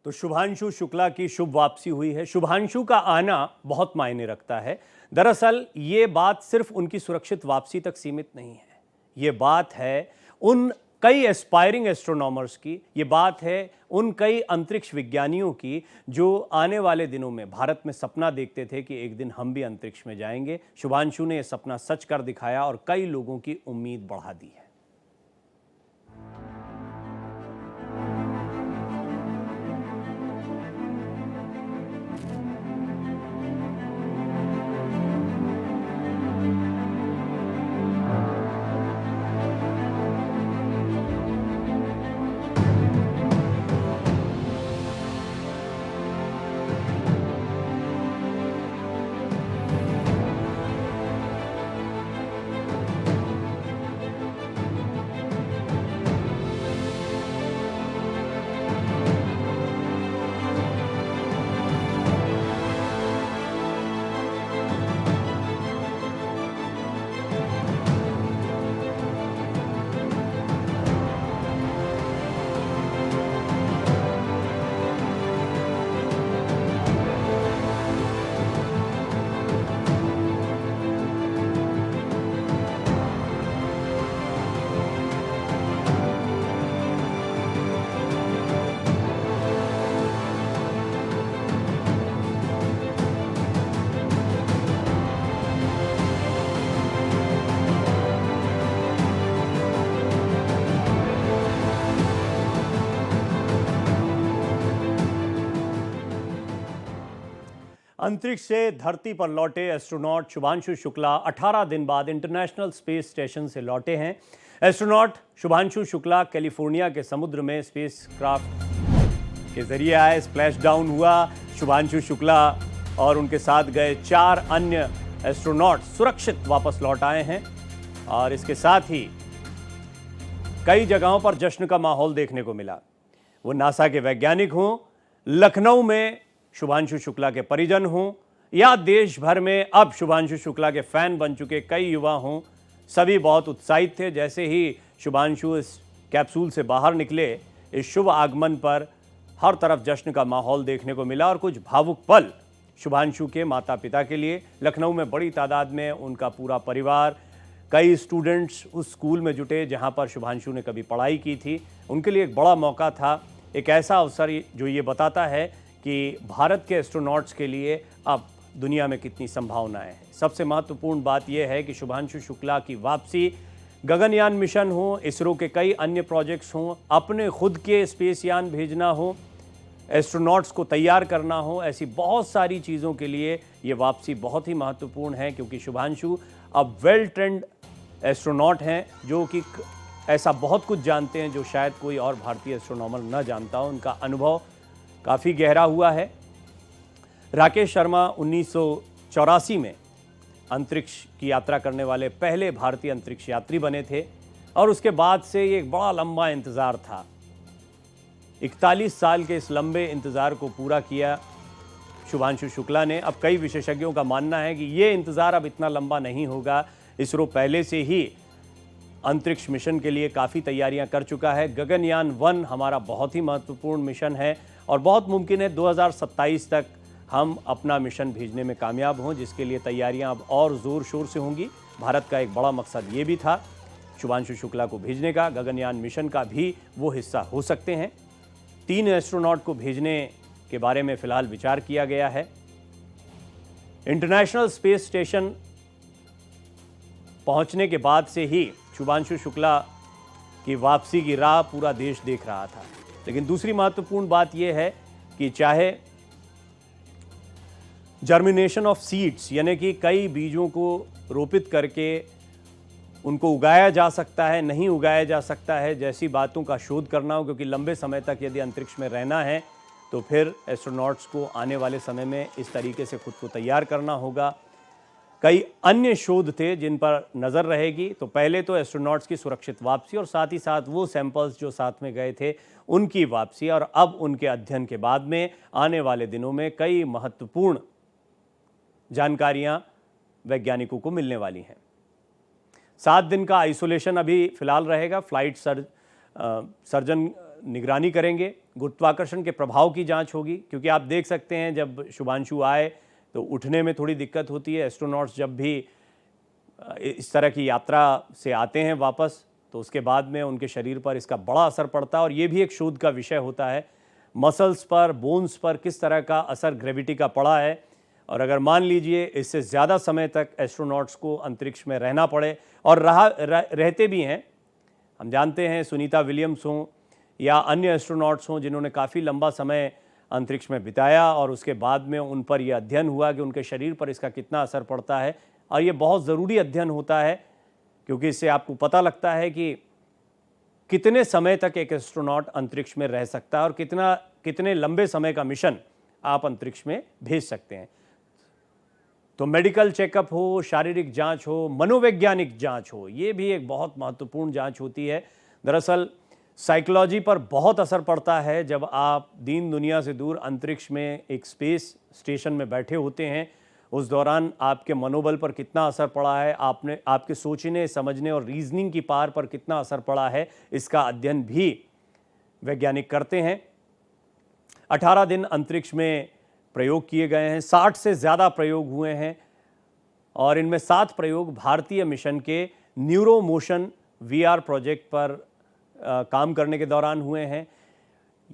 तो शुभांशु शुक्ला की शुभ वापसी हुई है। शुभांशु का आना बहुत मायने रखता है। दरअसल ये बात सिर्फ उनकी सुरक्षित वापसी तक सीमित नहीं है। ये बात है उन कई एस्पायरिंग एस्ट्रोनॉमर्स की, ये बात है उन कई अंतरिक्ष विज्ञानियों की जो आने वाले दिनों में भारत में सपना देखते थे कि एक दिन हम भी अंतरिक्ष में जाएंगे। शुभांशु ने यह सपना सच कर दिखाया और कई लोगों की उम्मीद बढ़ा दी है। अंतरिक्ष से धरती पर लौटे एस्ट्रोनॉट शुभांशु शुक्ला 18 दिन बाद इंटरनेशनल स्पेस स्टेशन से लौटे हैं। एस्ट्रोनॉट शुभांशु शुक्ला कैलिफोर्निया के समुद्र में स्पेस क्राफ्ट के जरिए आए, स्प्लैश डाउन हुआ। शुभांशु शुक्ला और उनके साथ गए 4 अन्य एस्ट्रोनॉट सुरक्षित वापस लौट आए हैं और इसके साथ ही कई जगहों पर जश्न का माहौल देखने को मिला। वो नासा के वैज्ञानिक हों, लखनऊ में शुभांशु शुक्ला के परिजन हों या देश भर में अब शुभांशु शुक्ला के फैन बन चुके कई युवा हों, सभी बहुत उत्साहित थे। जैसे ही शुभांशु इस कैप्सूल से बाहर निकले, इस शुभ आगमन पर हर तरफ जश्न का माहौल देखने को मिला और कुछ भावुक पल शुभांशु के माता पिता के लिए। लखनऊ में बड़ी तादाद में उनका पूरा परिवार, कई स्टूडेंट्स उस स्कूल में जुटे जहां पर शुभांशु ने कभी पढ़ाई की थी। उनके लिए एक बड़ा मौका था, एक ऐसा अवसर जो ये बताता है कि भारत के एस्ट्रोनॉट्स के लिए अब दुनिया में कितनी संभावनाएं हैं। सबसे महत्वपूर्ण बात यह है कि शुभांशु शुक्ला की वापसी, गगनयान मिशन हो, इसरो के कई अन्य प्रोजेक्ट्स हों, अपने खुद के स्पेस यान भेजना हो, एस्ट्रोनॉट्स को तैयार करना हो, ऐसी बहुत सारी चीज़ों के लिए ये वापसी बहुत ही महत्वपूर्ण है क्योंकि शुभांशु अब वेल ट्रेंड एस्ट्रोनॉट हैं जो कि ऐसा बहुत कुछ जानते हैं जो शायद कोई और भारतीय एस्ट्रोनॉमर न जानता हो। उनका अनुभव काफ़ी गहरा हुआ है। राकेश शर्मा 1984 में अंतरिक्ष की यात्रा करने वाले पहले भारतीय अंतरिक्ष यात्री बने थे और उसके बाद से ये एक बड़ा लंबा इंतज़ार था। 41 साल के इस लंबे इंतज़ार को पूरा किया शुभांशु शुक्ला ने। अब कई विशेषज्ञों का मानना है कि ये इंतज़ार अब इतना लंबा नहीं होगा। इसरो पहले से ही अंतरिक्ष मिशन के लिए काफ़ी तैयारियां कर चुका है। गगनयान 1 हमारा बहुत ही महत्वपूर्ण मिशन है और बहुत मुमकिन है 2027 तक हम अपना मिशन भेजने में कामयाब हों, जिसके लिए तैयारियां अब और ज़ोर शोर से होंगी। भारत का एक बड़ा मकसद ये भी था शुभांशु शुक्ला को भेजने का, गगनयान मिशन का भी वो हिस्सा हो सकते हैं। 3 एस्ट्रोनॉट को भेजने के बारे में फ़िलहाल विचार किया गया है। इंटरनेशनल स्पेस स्टेशन पहुंचने के बाद से ही शुभांशु शुक्ला की वापसी की राह पूरा देश देख रहा था। लेकिन दूसरी महत्वपूर्ण बात यह है कि चाहे जर्मिनेशन ऑफ सीड्स यानी कि कई बीजों को रोपित करके उनको उगाया जा सकता है, नहीं उगाया जा सकता है, जैसी बातों का शोध करना हो, क्योंकि लंबे समय तक यदि अंतरिक्ष में रहना है तो फिर एस्ट्रोनॉट्स को आने वाले समय में इस तरीके से खुद को तैयार करना होगा। कई अन्य शोध थे जिन पर नज़र रहेगी। तो पहले तो एस्ट्रोनॉट्स की सुरक्षित वापसी और साथ ही साथ वो सैंपल्स जो साथ में गए थे उनकी वापसी, और अब उनके अध्ययन के बाद में आने वाले दिनों में कई महत्वपूर्ण जानकारियां वैज्ञानिकों को मिलने वाली हैं। 7 दिन का आइसोलेशन अभी फ़िलहाल रहेगा। फ्लाइट सर्जन निगरानी करेंगे। गुरुत्वाकर्षण के प्रभाव की जांच होगी, क्योंकि आप देख सकते हैं जब शुभांशु आए तो उठने में थोड़ी दिक्कत होती है। एस्ट्रोनॉट्स जब भी इस तरह की यात्रा से आते हैं वापस, तो उसके बाद में उनके शरीर पर इसका बड़ा असर पड़ता है और ये भी एक शोध का विषय होता है, मसल्स पर, बोन्स पर किस तरह का असर ग्रेविटी का पड़ा है। और अगर मान लीजिए इससे ज़्यादा समय तक एस्ट्रोनॉट्स को अंतरिक्ष में रहना पड़े, और रहते भी हैं, हम जानते हैं सुनीता विलियम्स हों या अन्य एस्ट्रोनॉट्स हों जिन्होंने काफ़ी लंबा समय अंतरिक्ष में बिताया, और उसके बाद में उन पर यह अध्ययन हुआ कि उनके शरीर पर इसका कितना असर पड़ता है। और ये बहुत ज़रूरी अध्ययन होता है, क्योंकि इससे आपको पता लगता है कि कितने समय तक एक एस्ट्रोनॉट अंतरिक्ष में रह सकता है और कितने लंबे समय का मिशन आप अंतरिक्ष में भेज सकते हैं। तो मेडिकल चेकअप हो, शारीरिक जांच हो, मनोवैज्ञानिक जांच हो, ये भी एक बहुत महत्वपूर्ण जांच होती है। दरअसल साइकोलॉजी पर बहुत असर पड़ता है जब आप दीन दुनिया से दूर अंतरिक्ष में एक स्पेस स्टेशन में बैठे होते हैं। उस दौरान आपके मनोबल पर कितना असर पड़ा है, आपके सोचने, समझने और रीजनिंग की पार पर कितना असर पड़ा है, इसका अध्ययन भी वैज्ञानिक करते हैं। 18 दिन अंतरिक्ष में प्रयोग किए गए हैं, 60 से ज़्यादा प्रयोग हुए हैं, और इनमें 7 प्रयोग भारतीय मिशन के न्यूरो मोशन VR प्रोजेक्ट पर काम करने के दौरान हुए हैं।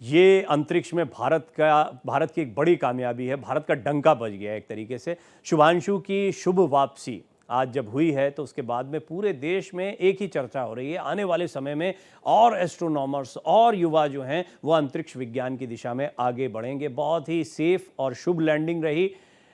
ये अंतरिक्ष में भारत की एक बड़ी कामयाबी है, भारत का डंका बज गया एक तरीके से। शुभांशु की शुभ वापसी आज जब हुई है तो उसके बाद में पूरे देश में एक ही चर्चा हो रही है, आने वाले समय में और एस्ट्रोनॉमर्स और युवा जो हैं वो अंतरिक्ष विज्ञान की दिशा में आगे बढ़ेंगे। बहुत ही सेफ और शुभ लैंडिंग रही,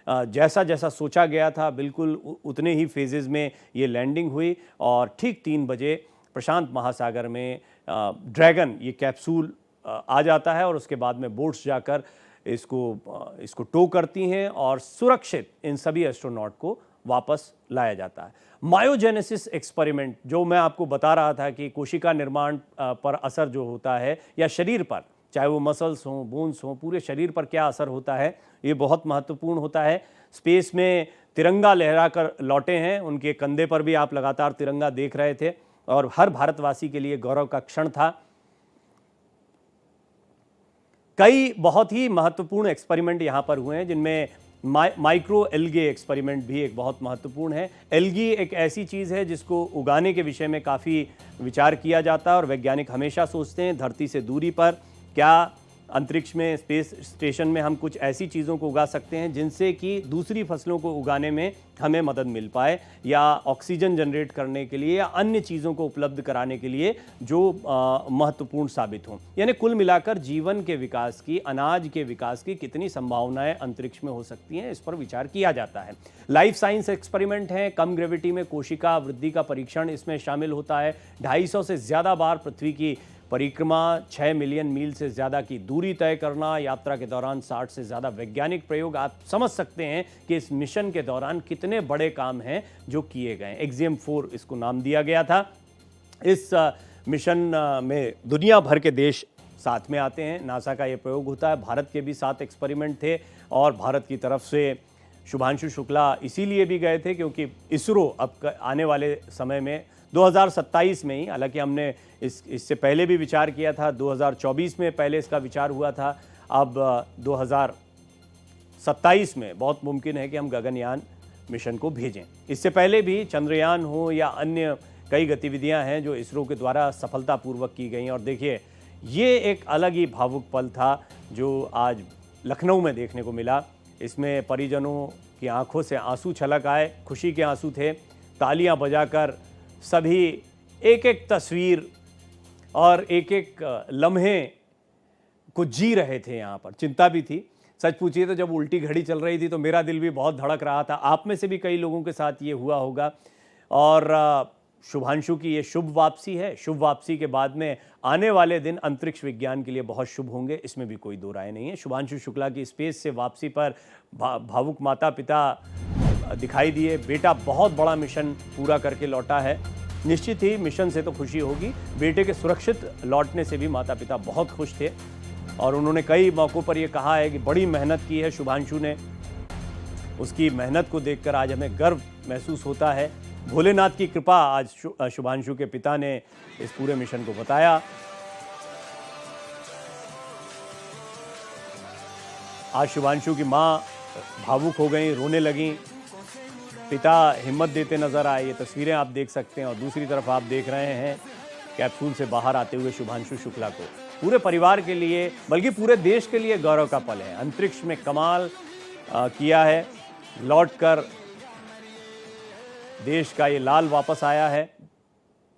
जैसा जैसा सोचा गया था बिल्कुल उतने ही फेजेस में ये लैंडिंग हुई, और ठीक 3 बजे प्रशांत महासागर में ड्रैगन ये कैप्सूल आ जाता है, और उसके बाद में बोट्स जाकर इसको टो करती हैं और सुरक्षित इन सभी एस्ट्रोनॉट को वापस लाया जाता है। मायोजेनेसिस एक्सपेरिमेंट जो मैं आपको बता रहा था कि कोशिका निर्माण पर असर जो होता है, या शरीर पर, चाहे वो मसल्स हों, बोन्स हों, पूरे शरीर पर क्या असर होता है, ये बहुत महत्वपूर्ण होता है। स्पेस में तिरंगा लहरा कर लौटे हैं, उनके कंधे पर भी आप लगातार तिरंगा देख रहे थे, और हर भारतवासी के लिए गौरव का क्षण था। कई बहुत ही महत्वपूर्ण एक्सपेरिमेंट यहाँ पर हुए हैं, जिनमें माइक्रो एल्गे एक्सपेरिमेंट भी एक बहुत महत्वपूर्ण है। एल्गी एक ऐसी चीज़ है जिसको उगाने के विषय में काफ़ी विचार किया जाता है, और वैज्ञानिक हमेशा सोचते हैं धरती से दूरी पर क्या अंतरिक्ष में, स्पेस स्टेशन में हम कुछ ऐसी चीज़ों को उगा सकते हैं जिनसे कि दूसरी फसलों को उगाने में हमें मदद मिल पाए, या ऑक्सीजन जनरेट करने के लिए, या अन्य चीज़ों को उपलब्ध कराने के लिए जो महत्वपूर्ण साबित हों। यानी कुल मिलाकर जीवन के विकास की, अनाज के विकास की कितनी संभावनाएं अंतरिक्ष में हो सकती हैं, इस पर विचार किया जाता है। लाइफ साइंस एक्सपेरिमेंट हैं, कम ग्रेविटी में कोशिका वृद्धि का परीक्षण इसमें शामिल होता है। 250 से ज़्यादा बार पृथ्वी की परिक्रमा, 6 मिलियन मील से ज़्यादा की दूरी तय करना, यात्रा के दौरान 60 से ज़्यादा वैज्ञानिक प्रयोग। आप समझ सकते हैं कि इस मिशन के दौरान कितने बड़े काम हैं जो किए गए। एक्सियम 4 इसको नाम दिया गया था। इस मिशन में दुनिया भर के देश साथ में आते हैं, नासा का ये प्रयोग होता है। भारत के भी 7 एक्सपेरिमेंट थे, और भारत की तरफ से शुभांशु शुक्ला इसीलिए भी गए थे क्योंकि इसरो अब आने वाले समय में 2027 में ही, हालांकि हमने इससे पहले भी विचार किया था, 2024 में पहले इसका विचार हुआ था, अब 2027 में बहुत मुमकिन है कि हम गगनयान मिशन को भेजें। इससे पहले भी चंद्रयान हो या अन्य कई गतिविधियां हैं जो इसरो के द्वारा सफलतापूर्वक की गई, और देखिए ये एक अलग ही भावुक पल था जो आज लखनऊ में देखने को मिला। इसमें परिजनों की आंखों से आंसू छलक आए, खुशी के आंसू थे, तालियां बजाकर सभी एक एक तस्वीर और एक एक लम्हे को जी रहे थे। यहाँ पर चिंता भी थी, सच पूछिए तो जब उल्टी घड़ी चल रही थी तो मेरा दिल भी बहुत धड़क रहा था। आप में से भी कई लोगों के साथ ये हुआ होगा। और शुभांशु की ये शुभ वापसी है। शुभ वापसी के बाद में आने वाले दिन अंतरिक्ष विज्ञान के लिए बहुत शुभ होंगे, इसमें भी कोई दो राय नहीं है। शुभांशु शुक्ला की स्पेस से वापसी पर भावुक माता पिता दिखाई दिए। बेटा बहुत बड़ा मिशन पूरा करके लौटा है। निश्चित ही मिशन से तो खुशी होगी, बेटे के सुरक्षित लौटने से भी माता पिता बहुत खुश थे, और उन्होंने कई मौक़ों पर यह कहा है कि बड़ी मेहनत की है शुभांशु ने। उसकी मेहनत को देखकर आज हमें गर्व महसूस होता है। भोलेनाथ की कृपा, आज शुभांशु के पिता ने इस पूरे मिशन को बताया। आज शुभांशु की माँ भावुक हो गई, रोने लगीं, पिता हिम्मत देते नजर आए। ये तस्वीरें आप देख सकते हैं और दूसरी तरफ आप देख रहे हैं कैप्सूल से बाहर आते हुए शुभांशु शुक्ला को। पूरे परिवार के लिए बल्कि पूरे देश के लिए गौरव का पल है। अंतरिक्ष में कमाल किया है, लौटकर देश का ये लाल वापस आया है।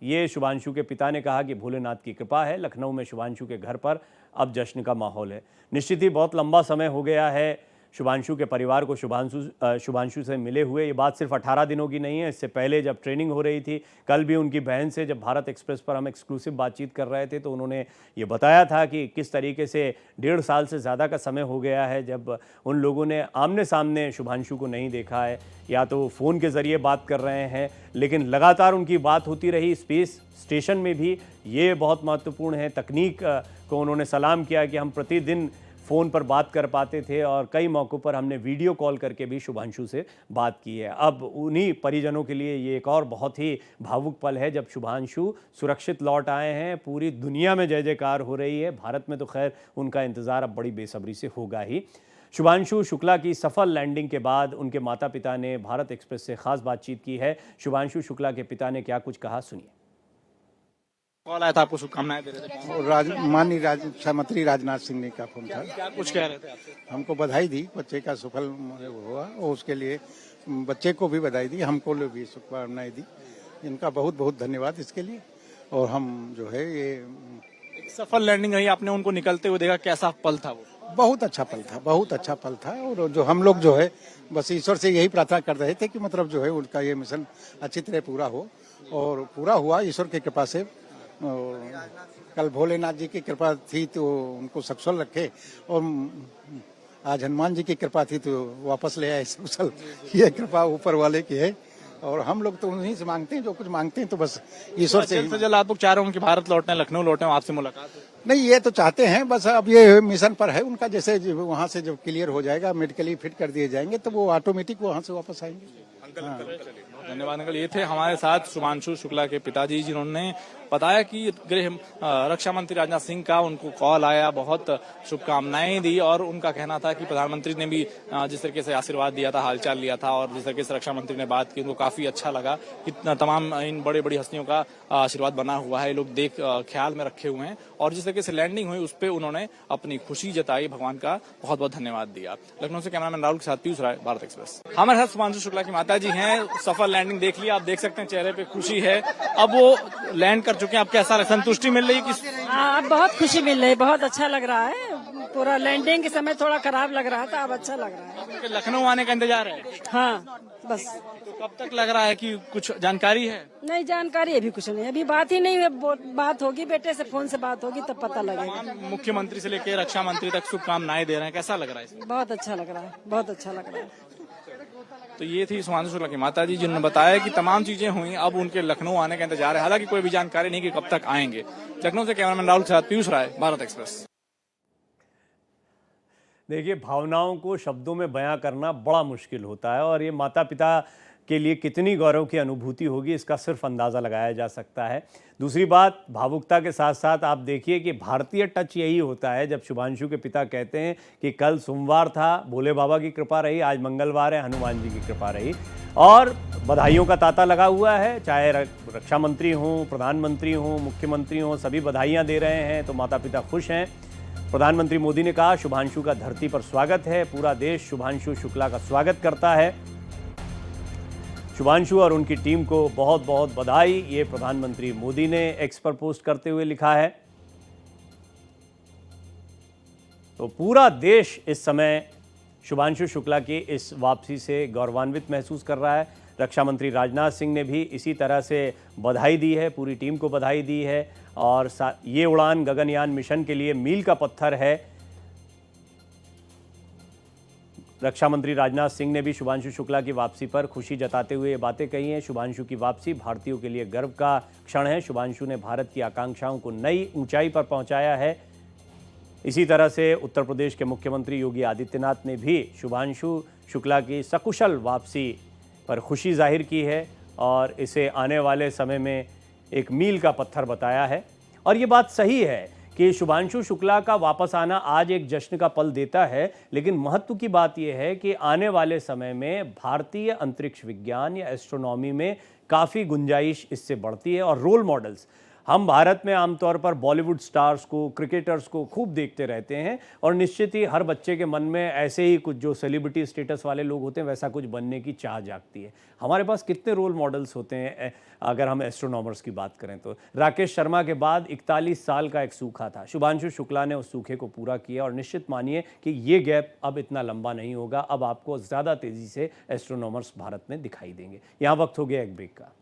ये शुभांशु के पिता ने कहा कि भोलेनाथ की कृपा है। लखनऊ में शुभांशु के घर पर अब जश्न का माहौल है। निश्चित ही बहुत लंबा समय हो गया है शुभांशु के परिवार को शुभांशु से मिले हुए। ये बात सिर्फ 18 दिनों की नहीं है, इससे पहले जब ट्रेनिंग हो रही थी, कल भी उनकी बहन से जब भारत एक्सप्रेस पर हम एक्सक्लूसिव बातचीत कर रहे थे तो उन्होंने ये बताया था कि किस तरीके से 1.5 साल से ज़्यादा का समय हो गया है जब उन लोगों ने आमने सामने शुभांशु को नहीं देखा है, या तो फ़ोन के ज़रिए बात कर रहे हैं, लेकिन लगातार उनकी बात होती रही। स्पेस स्टेशन में भी ये बहुत महत्वपूर्ण है। तकनीक को उन्होंने सलाम किया कि हम प्रतिदिन फ़ोन पर बात कर पाते थे और कई मौक़ों पर हमने वीडियो कॉल करके भी शुभांशु से बात की है। अब उन्हीं परिजनों के लिए ये एक और बहुत ही भावुक पल है जब शुभांशु सुरक्षित लौट आए हैं। पूरी दुनिया में जय जयकार हो रही है। भारत में तो खैर उनका इंतज़ार अब बड़ी बेसब्री से होगा ही। शुभांशु शुक्ला की सफल लैंडिंग के बाद उनके माता पिता ने भारत एक्सप्रेस से खास बातचीत की है। शुभांशु शुक्ला के पिता ने क्या कुछ कहा, सुनिए। कॉल आया था, आपको शुभकामनाएं दे रहे थे। माननीय रक्षा मंत्री राजनाथ सिंह ने का फोन था। क्या कुछ कह रहे थे आपसे? हमको बधाई दी, बच्चे का सफल हुआ और उसके लिए बच्चे को भी बधाई दी, हमको भी शुभकामनाएं दी। इनका बहुत बहुत धन्यवाद इसके लिए। और हम जो है ये एक सफल लैंडिंग रही, आपने उनको निकलते हुए देखा, कैसा पल था वो? बहुत अच्छा पल था, बहुत अच्छा पल था। और जो हम लोग जो है बस ईश्वर से यही प्रार्थना कर रहे थे कि मतलब जो है उनका ये मिशन अच्छी तरह पूरा हो, और पूरा हुआ ईश्वर की कृपा से। और कल भोलेनाथ जी की कृपा थी तो उनको सकुशल रखे, और आज हनुमान जी की कृपा थी तो वापस ले आए सकुशल। ये कृपा ऊपर वाले की है और हम लोग तो उन्हीं से मांगते हैं, जो कुछ मांगते हैं तो बस ईश्वर से। जल्द आप लोग चाह रहे हो कि भारत लौटने, लखनऊ लौटे, आपसे मुलाकात हो? नहीं, ये तो चाहते हैं, बस अब ये मिशन पर है उनका। जैसे वहाँ से जब क्लियर हो जाएगा, मेडिकली फिट कर दिए जाएंगे तो वो ऑटोमेटिक वहाँ से वापस आएंगे। धन्यवाद अंकल। ये थे हमारे साथ शुभांशु शुक्ला के पिताजी, जिन्होंने बताया कि रक्षा मंत्री राजनाथ सिंह का उनको कॉल आया, बहुत शुभकामनाएं दी, और उनका कहना था कि प्रधानमंत्री ने भी जिस तरीके से आशीर्वाद दिया था, हालचाल लिया था, और जिस तरीके से रक्षा मंत्री ने बात की, उनको काफी अच्छा लगा कि तमाम इन बड़ी बड़ी हस्तियों का आशीर्वाद बना हुआ है, लोग देख ख्याल में रखे हुए हैं, और जिस तरीके से लैंडिंग हुई उस पर उन्होंने अपनी खुशी जताई, भगवान का बहुत बहुत धन्यवाद दिया। लखनऊ से कैमरामैन राहुल के साथ पीयूष राय, भारत एक्सप्रेस। हमारे साथ शुभांशु शुक्ला की माता जी हैं। सफल लैंडिंग देख लिया, आप देख सकते हैं चेहरे पे खुशी है। अब वो लैंड कर चुके हैं, अब कैसा संतुष्टि मिल रही है? अब बहुत खुशी मिल रही है, बहुत अच्छा लग रहा है। पूरा लैंडिंग के समय थोड़ा खराब लग रहा था, अब अच्छा लग रहा है। लखनऊ आने का इंतजार है? हाँ, बस। तो कब तक लग रहा है कि कुछ जानकारी है? नहीं, जानकारी अभी कुछ नहीं, अभी बात ही नहीं है। बात होगी, बेटे से फोन से बात होगी तब पता लगेगा। मुख्यमंत्री से लेकर रक्षा मंत्री तक शुभकामनाएं दे रहे हैं, कैसा लग रहा है? बहुत अच्छा लग रहा है, बहुत अच्छा लग रहा है। तो ये थी शुभांशु शुक्ला की माता जी, जिन्होंने बताया कि तमाम चीजें हुई, अब उनके लखनऊ आने का इंतजार है। हालांकि कोई भी जानकारी नहीं कि कब तक आएंगे। लखनऊ से कैमरामैन राहुल के साथ पीयूष राय, भारत एक्सप्रेस। देखिए, भावनाओं को शब्दों में बयां करना बड़ा मुश्किल होता है और ये माता पिता के लिए कितनी गौरव की अनुभूति होगी इसका सिर्फ अंदाज़ा लगाया जा सकता है। दूसरी बात, भावुकता के साथ साथ आप देखिए कि भारतीय टच यही होता है जब शुभांशु के पिता कहते हैं कि कल सोमवार था, भोले बाबा की कृपा रही, आज मंगलवार है, हनुमान जी की कृपा रही, और बधाइयों का तांता लगा हुआ है। चाहे रक्षा मंत्री हों, प्रधानमंत्री हों, मुख्यमंत्री हों, सभी बधाइयाँ दे रहे हैं, तो माता पिता खुश हैं। प्रधानमंत्री मोदी ने कहा शुभांशु का धरती पर स्वागत है, पूरा देश शुभांशु शुक्ला का स्वागत करता है। शुभांशु और उनकी टीम को बहुत बहुत बधाई, ये प्रधानमंत्री मोदी ने एक्स पर पोस्ट करते हुए लिखा है। तो पूरा देश इस समय शुभांशु शुक्ला की इस वापसी से गौरवान्वित महसूस कर रहा है। रक्षा मंत्री राजनाथ सिंह ने भी इसी तरह से बधाई दी है, पूरी टीम को बधाई दी है, और ये उड़ान गगनयान मिशन के लिए मील का पत्थर है। रक्षा मंत्री राजनाथ सिंह ने भी शुभांशु शुक्ला की वापसी पर खुशी जताते हुए ये बातें कही हैं। शुभांशु की वापसी भारतीयों के लिए गर्व का क्षण है। शुभांशु ने भारत की आकांक्षाओं को नई ऊंचाई पर पहुंचाया है। इसी तरह से उत्तर प्रदेश के मुख्यमंत्री योगी आदित्यनाथ ने भी शुभांशु शुक्ला की सकुशल वापसी पर खुशी जाहिर की है और इसे आने वाले समय में एक मील का पत्थर बताया है। और ये बात सही है कि शुभांशु शुक्ला का वापस आना आज एक जश्न का पल देता है, लेकिन महत्व की बात यह है कि आने वाले समय में भारतीय अंतरिक्ष विज्ञान या एस्ट्रोनॉमी में काफ़ी गुंजाइश इससे बढ़ती है। और रोल मॉडल्स हम भारत में आमतौर पर बॉलीवुड स्टार्स को, क्रिकेटर्स को खूब देखते रहते हैं, और निश्चित ही हर बच्चे के मन में ऐसे ही कुछ जो सेलिब्रिटी स्टेटस वाले लोग होते हैं वैसा कुछ बनने की चाह जागती है। हमारे पास कितने रोल मॉडल्स होते हैं अगर हम एस्ट्रोनॉमर्स की बात करें तो। राकेश शर्मा के बाद 41 साल का एक सूखा था, शुभांशु शुक्ला ने उस सूखे को पूरा किया, और निश्चित मानिए कि ये गैप अब इतना लंबा नहीं होगा। अब आपको ज़्यादा तेज़ी से एस्ट्रोनॉमर्स भारत में दिखाई देंगे। यहाँ वक्त हो गया एक ब्रेक का।